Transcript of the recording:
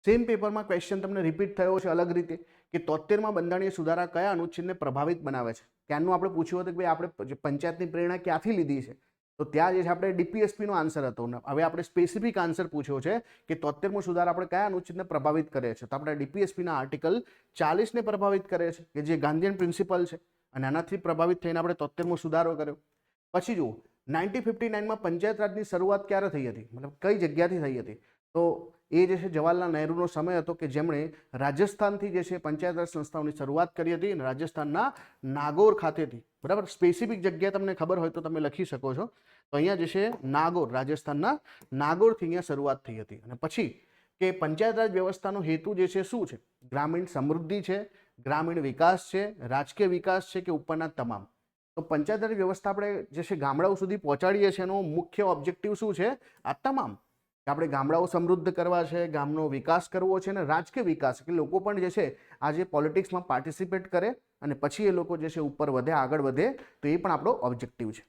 Same પેપરમાં question તમને repeat થયો છે અલગ રીતે કે 73માં બંધારણીય સુધારા કયા અનુચ્છેદને પ્રભાવિત બનાવે છે. ત્યારનું આપણે પૂછ્યું હતું કે ભાઈ આપણે પંચાયતની પ્રેરણા ક્યાંથી લીધી છે, તો ત્યાં જે છે આપણે ડીપીએસપીનો આન્સર હતો. હવે આપણે સ્પેસિફિક આન્સર પૂછ્યો છે કે 73મો સુધારા આપણે કયા અનુચ્છેદને પ્રભાવિત કરે છે, તો આપણે ડીપીએસપીના આર્ટિકલ 40ને પ્રભાવિત કરે છે કે જે ગાંધીયન પ્રિન્સિપલ છે, અને આનાથી પ્રભાવિત થઈને આપણે 73મો સુધારો કર્યો. પછી જુઓ 1959માં પંચાયત રાજની શરૂઆત ક્યારે થઈ હતી, મતલબ કઈ જગ્યાથી થઈ હતી, તો એ જે છે જવાહરલાલ નહેરુનો સમય હતો કે જેમણે રાજસ્થાનથી જે છે પંચાયત રાજ સંસ્થાઓની શરૂઆત કરી હતી, અને રાજસ્થાનના નાગોર ખાતેથી. બરાબર, સ્પેસિફિક જગ્યા તમને ખબર હોય તો તમે લખી શકો છો. તો અહીંયા જે છે નાગોર, રાજસ્થાનના નાગોરથી અહીંયા શરૂઆત થઈ હતી. અને પછી કે પંચાયત રાજ વ્યવસ્થાનો હેતુ જે છે શું છે, ગ્રામીણ સમૃદ્ધિ છે, ગ્રામીણ વિકાસ છે, રાજકીય વિકાસ છે કે ઉપરના તમામ. તો પંચાયત રાજ વ્યવસ્થા આપણે જે છે ગામડાઓ સુધી પહોંચાડીએ છીએ એનો મુખ્ય ઓબ્જેક્ટિવ શું છે, આ તમામ. આપણે ગામડાઓ સમૃદ્ધ કરવા છે, ગામનો વિકાસ કરવો છે, અને રાજકીય વિકાસ કે લોકો પણ જે છે આજે પોલિટિક્સમાં પાર્ટિસિપેટ કરે અને પછી એ લોકો જે છે ઉપર વધે, આગળ વધે, તો એ પણ આપણો ઓબ્જેક્ટિવ છે.